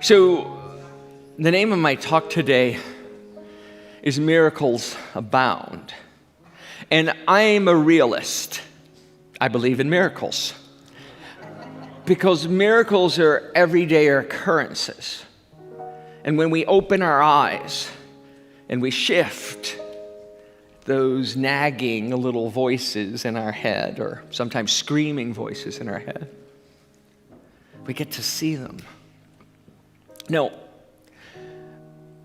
So, the name of my talk today is Miracles Abound. And I'm a realist. I believe in miracles. Because miracles are everyday occurrences. And when we open our eyes and we shift those nagging little voices in our head, or sometimes screaming voices in our head, we get to see them. Now,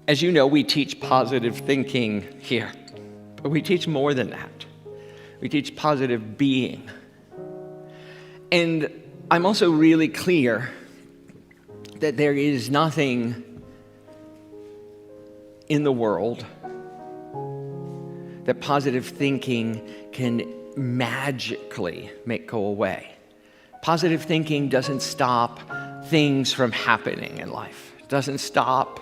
as you know, we teach positive thinking here, but we teach more than that. We teach positive being. And I'm also really clear that there is nothing in the world that positive thinking can magically make go away. Positive thinking doesn't stop things from happening in life. It doesn't stop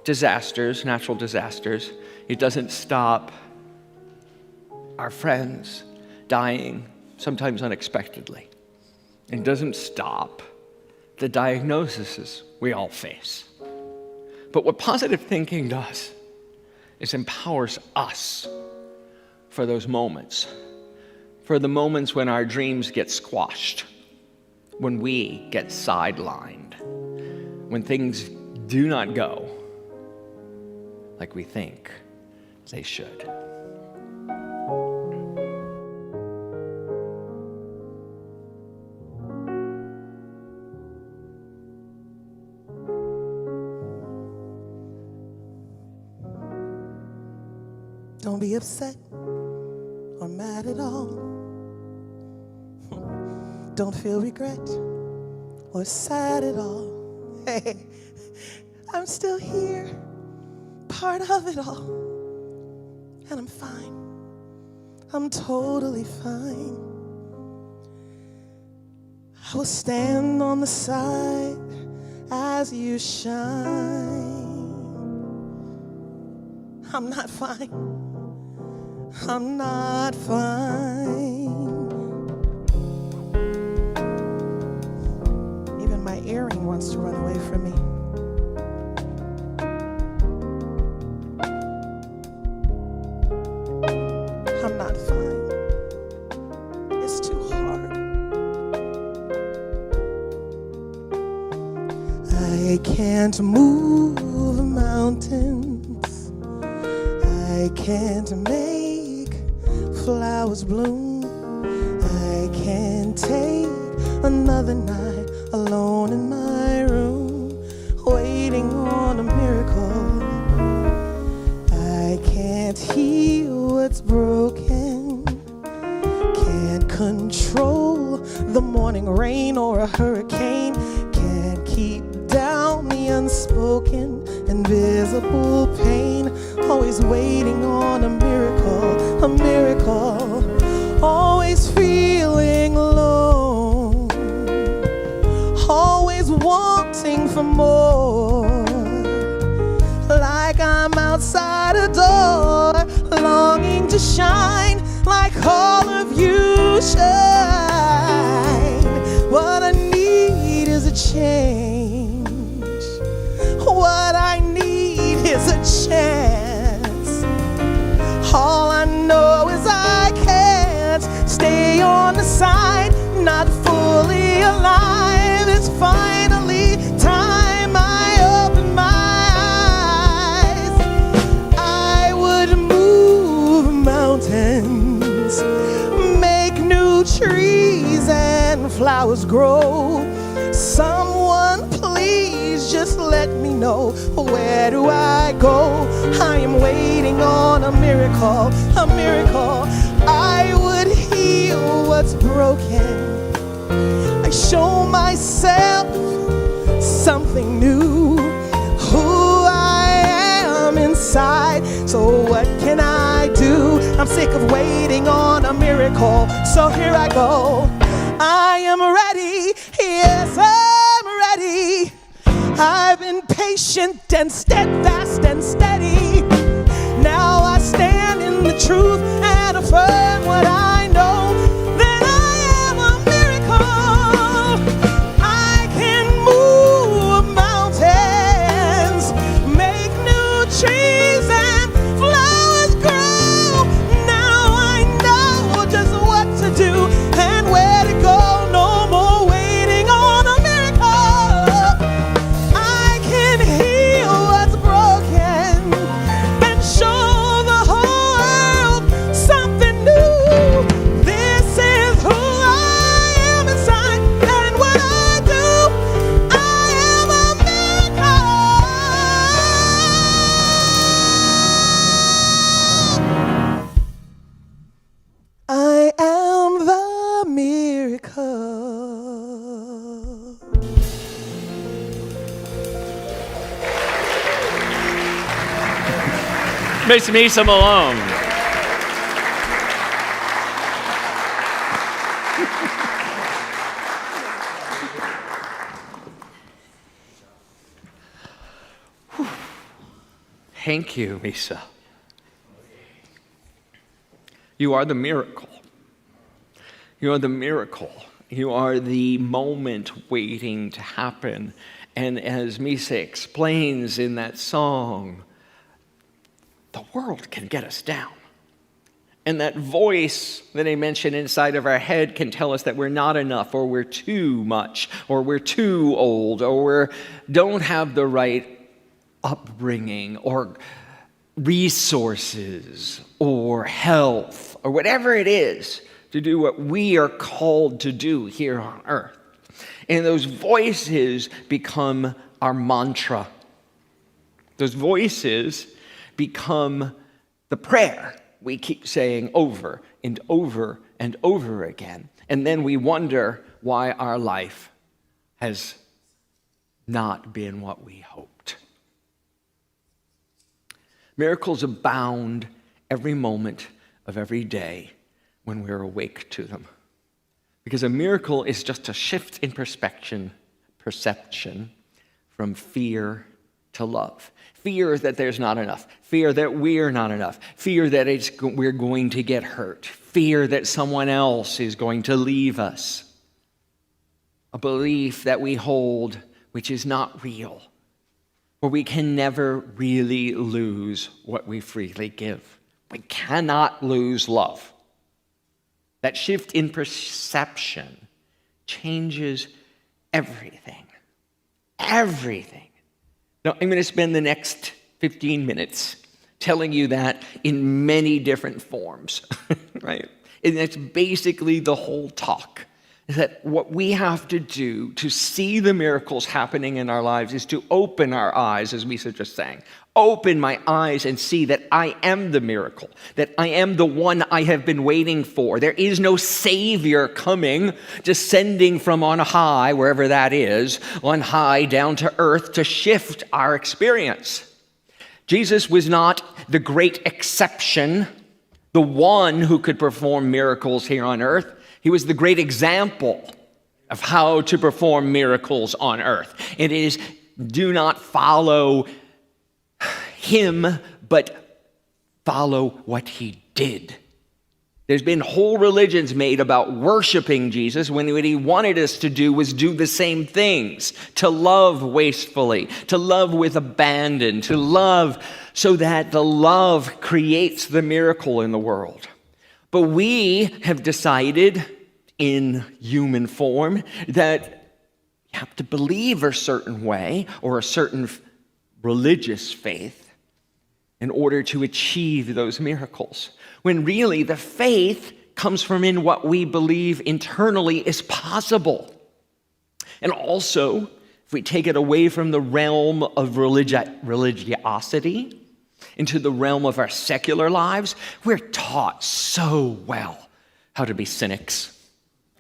disasters, natural disasters. It doesn't stop our friends dying, sometimes unexpectedly. It doesn't stop the diagnoses we all face. But what positive thinking does is empowers us for those moments, for the moments when our dreams get squashed, when we get sidelined, when things do not go like we think they should. Don't be upset or mad at all. Don't feel regret or sad at all. Hey, I'm still here, part of it all. And I'm fine. I'm totally fine. I will stand on the side as you shine. I'm not fine. I'm not fine. Even my earring wants to run away from me. I'm not fine. It's too hard. I can't move mountains. I can't make flowers bloom. I can't take another night alone in my room, waiting on a miracle. I can't heal what's broken. Can't control the morning rain or a hurricane. Can't keep down the unspoken, invisible pain. Always waiting on a miracle, a miracle. Always feeling alone, always wanting for more. Like I'm outside a door, longing to shine like all of you shine. What I need is a change. What I need is a chance. All I know is I can't stay on the side, not fully alive. It's finally time I open my eyes. I would move mountains, make new trees and flowers grow. Someone please just let me know, where do I go? I am waiting on a miracle, a miracle. I would heal what's broken. I show myself something new, who I am inside. So what can I do? I'm sick of waiting on a miracle. So here I go. I am ready. Yes, I'm ready. I've been patient and steadfast and steady. Now I stand in the truth and affirm what I know, that I am a miracle. I can move mountains. Miss Misa Malone. Thank you, Misa. You are the miracle. You are the miracle. You are the moment waiting to happen. And as Misa explains in that song, the world can get us down. And that voice that I mentioned inside of our head can tell us that we're not enough, or we're too much, or we're too old, or we don't have the right upbringing, or resources, or health, or whatever it is to do what we are called to do here on earth. And those voices become our mantra. Those voices become the prayer we keep saying over and over and over again. And then we wonder why our life has not been what we hoped. Miracles abound every moment of every day when we're awake to them. Because a miracle is just a shift in perception from fear to love. Fear that there's not enough. Fear that we're not enough. Fear that we're going to get hurt. Fear that someone else is going to leave us. A belief that we hold which is not real. For we can never really lose what we freely give. We cannot lose love. That shift in perception changes everything. Everything. Now, I'm going to spend the next 15 minutes telling you that in many different forms, right? And that's basically the whole talk. Is that what we have to do to see the miracles happening in our lives is to open our eyes, as Misa just sang. Open my eyes and see that I am the miracle, that I am the one I have been waiting for. There is no Savior coming, descending from on high, wherever that is, on high down to earth to shift our experience. Jesus was not the great exception, the one who could perform miracles here on earth. He was the great example of how to perform miracles on earth. It is, do not follow him, but follow what he did. There's been whole religions made about worshiping Jesus when what he wanted us to do was do the same things, to love wastefully, to love with abandon, to love so that the love creates the miracle in the world. But we have decided in human form that you have to believe a certain way or a certain religious faith in order to achieve those miracles. When really the faith comes from in what we believe internally is possible. And also, if we take it away from the realm of religiosity, into the realm of our secular lives, we're taught so well how to be cynics,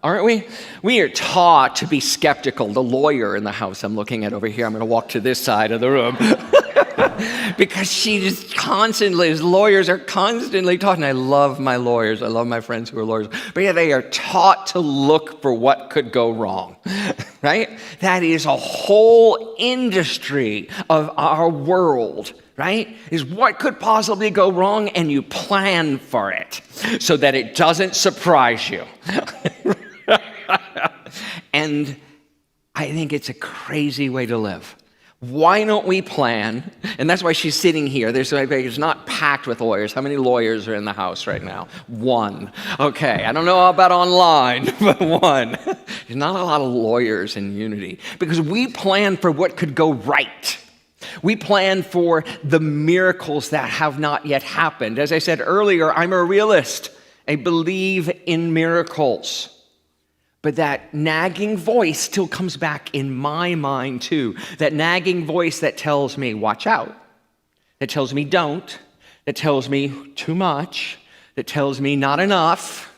aren't we? We are taught to be skeptical. The lawyer in the house I'm looking at over here, I'm going to walk to this side of the room. Because she just constantly, as lawyers are constantly taught, and I love my lawyers, I love my friends who are lawyers, but yeah, they are taught to look for what could go wrong, right? That is a whole industry of our world, right? Is what could possibly go wrong, and you plan for it so that it doesn't surprise you. And I think it's a crazy way to live. Why don't we plan? And that's why she's sitting here. It's not packed with lawyers. How many lawyers are in the house right now? One. Okay, I don't know about online, but one. There's not a lot of lawyers in Unity because we plan for what could go right. We plan for the miracles that have not yet happened. As I said earlier, I'm a realist. I believe in miracles. But that nagging voice still comes back in my mind too. That nagging voice that tells me, watch out. That tells me don't. That tells me too much. That tells me not enough.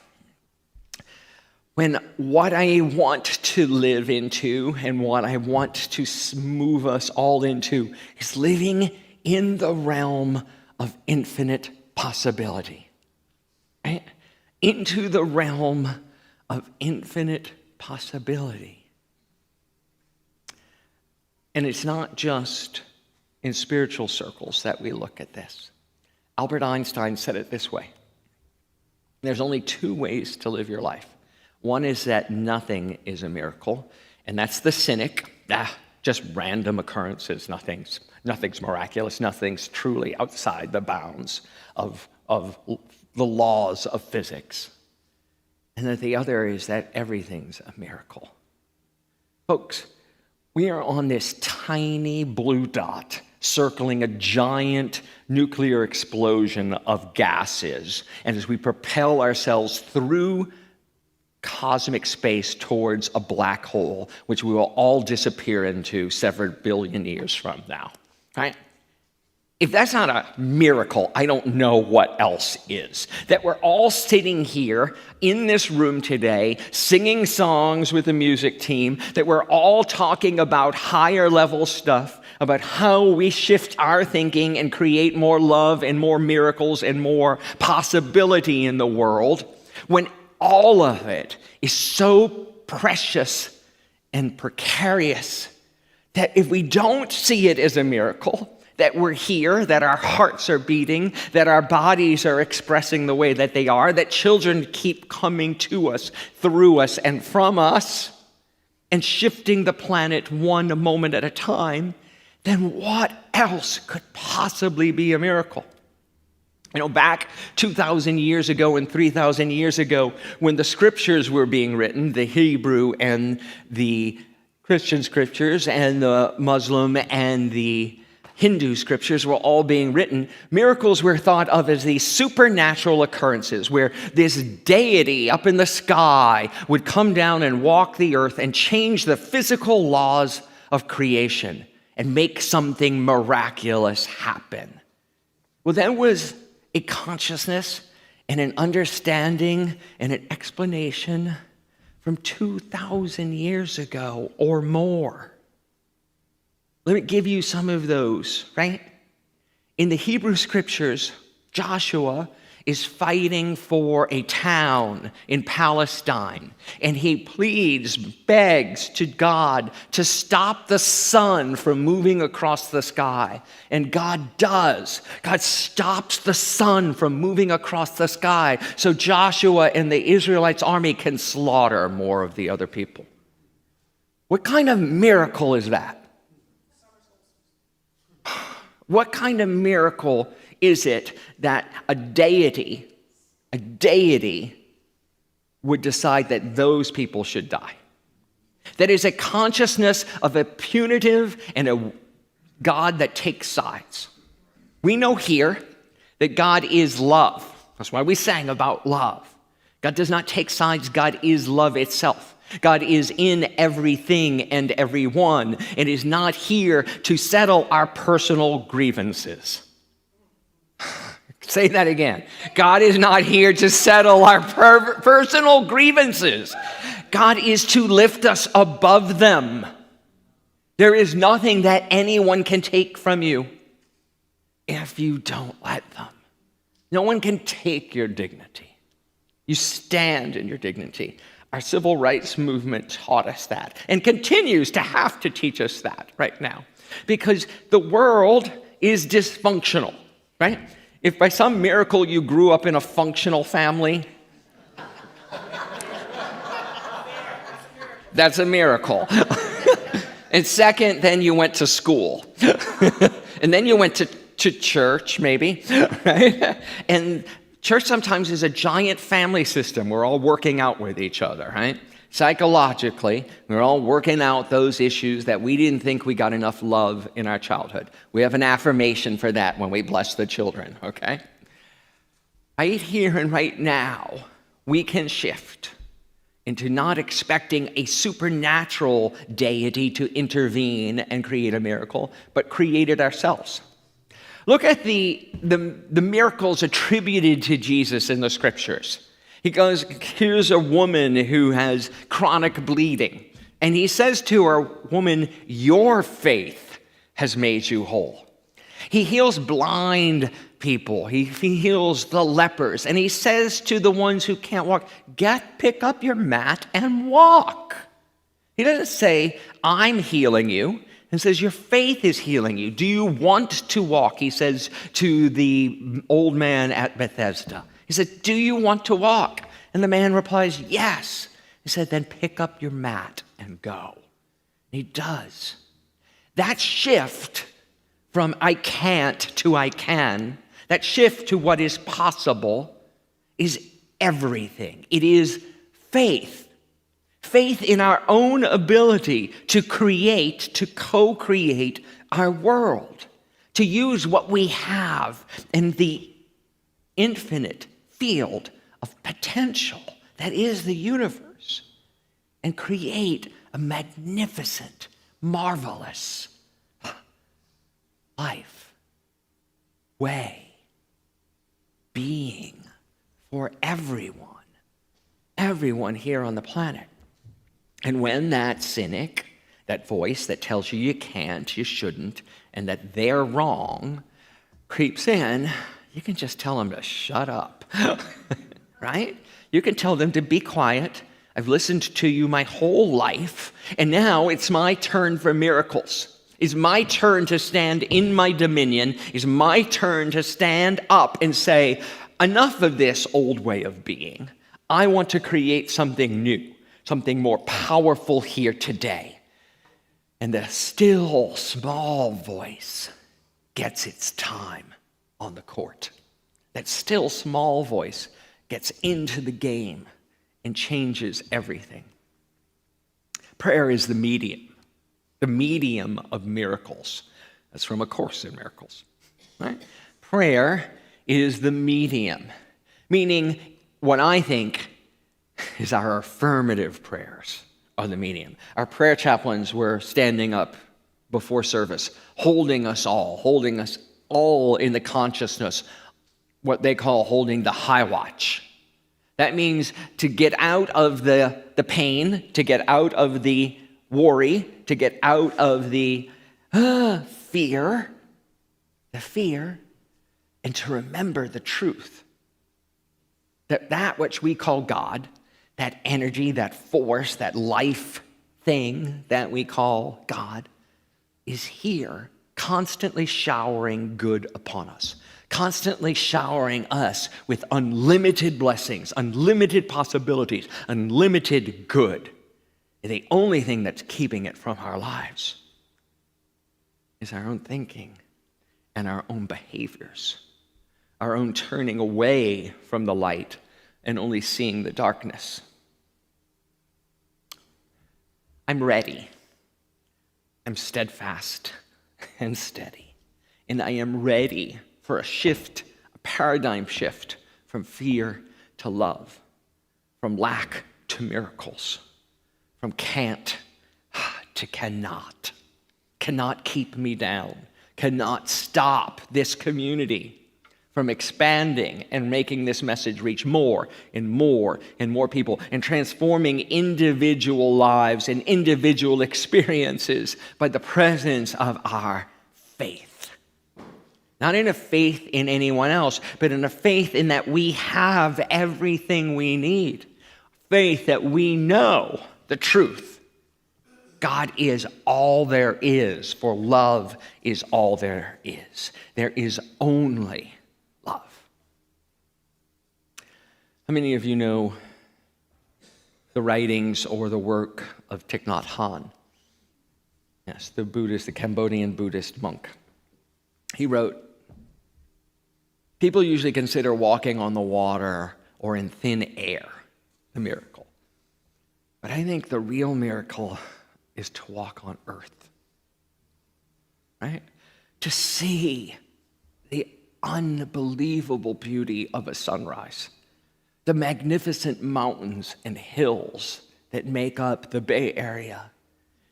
When what I want to live into and what I want to move us all into is living in the realm of infinite possibility. Right? Into the realm of infinite possibility. And it's not just in spiritual circles that we look at this. Albert Einstein said it this way: there's only two ways to live your life. One is that nothing is a miracle, and that's the cynic. Just random occurrences. Nothing's miraculous. Nothing's truly outside the bounds of the laws of physics. And that the other is that everything's a miracle. Folks, we are on this tiny blue dot circling a giant nuclear explosion of gases. And as we propel ourselves through cosmic space towards a black hole, which we will all disappear into several billion years from now, right? If that's not a miracle, I don't know what else is. That we're all sitting here in this room today, singing songs with the music team, that we're all talking about higher level stuff, about how we shift our thinking and create more love and more miracles and more possibility in the world, when all of it is so precious and precarious that if we don't see it as a miracle, that we're here, that our hearts are beating, that our bodies are expressing the way that they are, that children keep coming to us, through us, and from us, and shifting the planet one moment at a time, then what else could possibly be a miracle? You know, back 2,000 years ago and 3,000 years ago, when the scriptures were being written, the Hebrew and the Christian scriptures and the Muslim and the Hindu scriptures were all being written, miracles were thought of as these supernatural occurrences where this deity up in the sky would come down and walk the earth and change the physical laws of creation and make something miraculous happen. Well, that was a consciousness and an understanding and an explanation from 2,000 years ago or more. Let me give you some of those, right? In the Hebrew scriptures, Joshua is fighting for a town in Palestine, and he begs to God to stop the sun from moving across the sky. And God does. God stops the sun from moving across the sky so Joshua and the Israelites' army can slaughter more of the other people. What kind of miracle is that? What kind of miracle is it that a deity would decide that those people should die? That is a consciousness of a punitive and a God that takes sides. We know here that God is love. That's why we sang about love. God does not take sides. God is love itself. God is in everything and everyone and is not here to settle our personal grievances. Say that again. God is not here to settle our personal grievances. God is to lift us above them. There is nothing that anyone can take from you if you don't let them. No one can take your dignity. You stand in your dignity. Our civil rights movement taught us that and continues to have to teach us that right now because the world is dysfunctional, right? If by some miracle you grew up in a functional family, that's a miracle. And second, then you went to school. And then you went to church, maybe, right? And church sometimes is a giant family system. We're all working out with each other, right? Psychologically, we're all working out those issues that we didn't think we got enough love in our childhood. We have an affirmation for that when we bless the children, okay? Right here and right now, we can shift into not expecting a supernatural deity to intervene and create a miracle, but create it ourselves. Look at the miracles attributed to Jesus in the scriptures. He goes, here's a woman who has chronic bleeding. And he says to her, woman, your faith has made you whole. He heals blind people. He heals the lepers. And he says to the ones who can't walk, pick up your mat and walk. He doesn't say, I'm healing you. He says, your faith is healing you. Do you want to walk? He says to the old man at Bethesda. He said, do you want to walk? And the man replies, yes. He said, then pick up your mat and go. And he does. That shift from I can't to I can, that shift to what is possible, is everything. It is faith. Faith in our own ability to create, to co-create our world, to use what we have in the infinite field of potential that is the universe, and create a magnificent, marvelous life, way, being for everyone here on the planet. And when that cynic, that voice that tells you can't, you shouldn't, and that they're wrong, creeps in, you can just tell them to shut up, right? You can tell them to be quiet. I've listened to you my whole life, and now it's my turn for miracles. It's my turn to stand in my dominion. It's my turn to stand up and say, enough of this old way of being. I want to create something new, something more powerful here today. And the still small voice gets its time on the court. That still small voice gets into the game and changes everything. Prayer is the medium of miracles. That's from A Course in Miracles, right? Prayer is the medium, meaning what I think is our affirmative prayers are the medium. Our prayer chaplains were standing up before service, holding us all in the consciousness, what they call holding the high watch. That means to get out of the pain, to get out of the worry, to get out of the fear, and to remember the truth. That which we call God, that energy, that force, that life thing that we call God, is here, constantly showering good upon us, constantly showering us with unlimited blessings, unlimited possibilities, unlimited good. And the only thing that's keeping it from our lives is our own thinking and our own behaviors, our own turning away from the light and only seeing the darkness. I'm ready. I'm steadfast and steady. And I am ready for a shift, a paradigm shift from fear to love, from lack to miracles, from can't to cannot. Cannot keep me down. Cannot stop this community from expanding and making this message reach more and more and more people and transforming individual lives and individual experiences by the presence of our faith. Not in a faith in anyone else, but in a faith in that we have everything we need. Faith that we know the truth. God is all there is, for love is all there is. There is only love. How many of you know the writings or the work of Thich Nhat Hanh? Yes, the Cambodian Buddhist monk. He wrote, people usually consider walking on the water or in thin air the miracle. But I think the real miracle is to walk on earth, right? To see the unbelievable beauty of a sunrise, the magnificent mountains and hills that make up the Bay Area,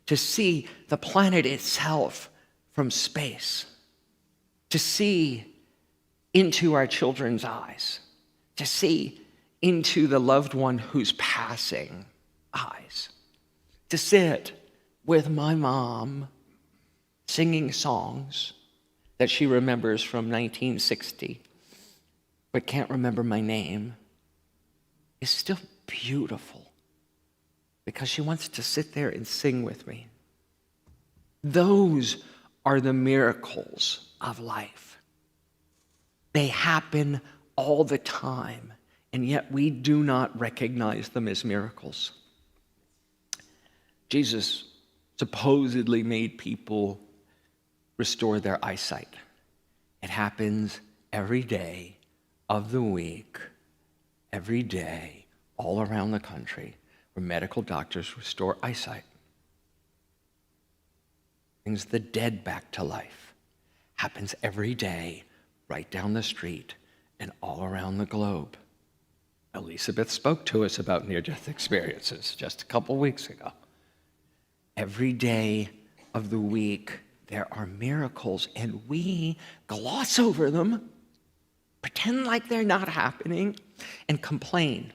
to see the planet itself from space, to see into our children's eyes, to see into the loved one who's passing eyes, to sit with my mom singing songs that she remembers from 1960, but can't remember my name, is still beautiful because she wants to sit there and sing with me. Those are the miracles of life. They happen all the time, and yet we do not recognize them as miracles. Jesus supposedly made people restore their eyesight. It happens every day of the week, every day, all around the country, where medical doctors restore eyesight. Brings the dead back to life. Happens every day, right down the street and all around the globe. Elizabeth spoke to us about near-death experiences just a couple weeks ago. Every day of the week, there are miracles, and we gloss over them, pretend like they're not happening, and complain.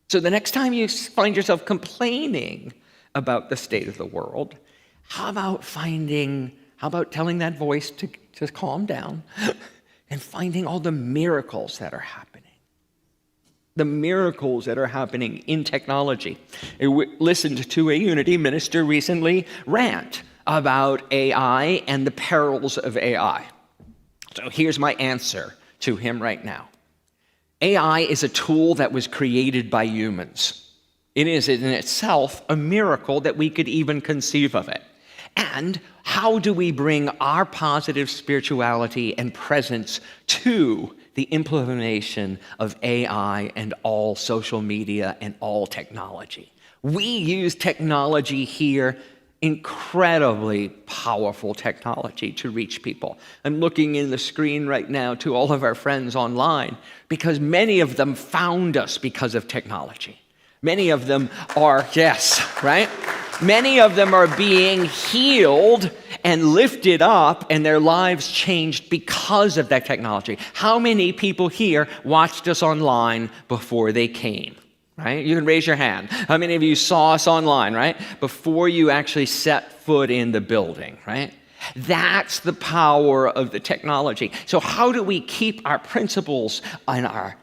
So the next time you find yourself complaining about the state of the world, how about telling that voice to calm down and finding all the miracles that are happening? The miracles that are happening in technology. I listened to a Unity minister recently rant about AI and the perils of AI. So here's my answer to him right now. AI is a tool that was created by humans. It is in itself a miracle that we could even conceive of it. And how do we bring our positive spirituality and presence to the implementation of AI and all social media and all technology? We use technology here, incredibly powerful technology to reach people. I'm looking in the screen right now to all of our friends online because many of them found us because of technology. Many of them are, yes, right? Many of them are being healed and lifted up, and their lives changed because of that technology. How many people here watched us online before they came? Right? You can raise your hand. How many of you saw us online, right? Before you actually set foot in the building, right? That's the power of the technology. So how do we keep our principles and our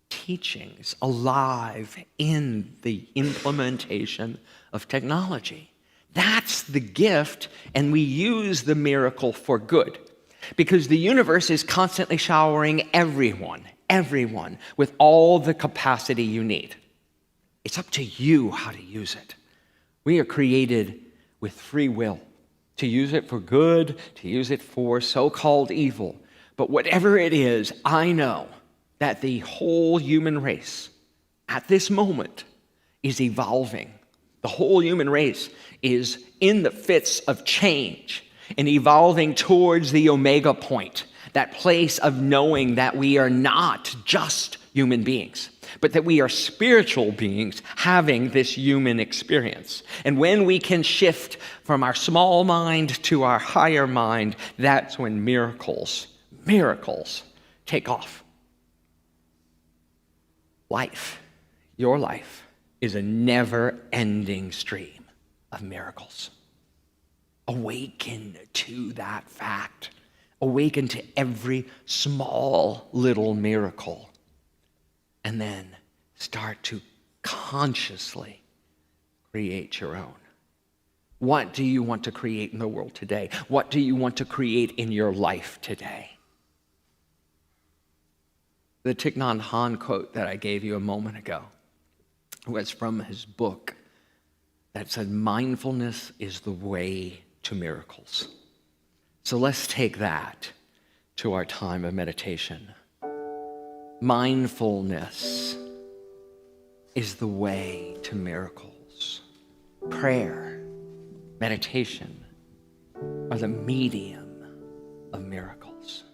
teachings alive in the implementation of technology? That's the gift, and we use the miracle for good. Because the universe is constantly showering everyone with all the capacity you need. It's up to you how to use it. We are created with free will to use it for good, to use it for so-called evil. But whatever it is, I know that the whole human race at this moment is evolving. The whole human race is in the fits of change and evolving towards the omega point, that place of knowing that we are not just human beings, but that we are spiritual beings having this human experience. And when we can shift from our small mind to our higher mind, that's when miracles take off. Life, your life, is a never-ending stream of miracles. Awaken to that fact. Awaken to every small little miracle. And then start to consciously create your own. What do you want to create in the world today? What do you want to create in your life today? The Thich Nhat Hanh quote that I gave you a moment ago was from his book that said, mindfulness is the way to miracles. So let's take that to our time of meditation. Mindfulness is the way to miracles. Prayer, meditation are the medium of miracles.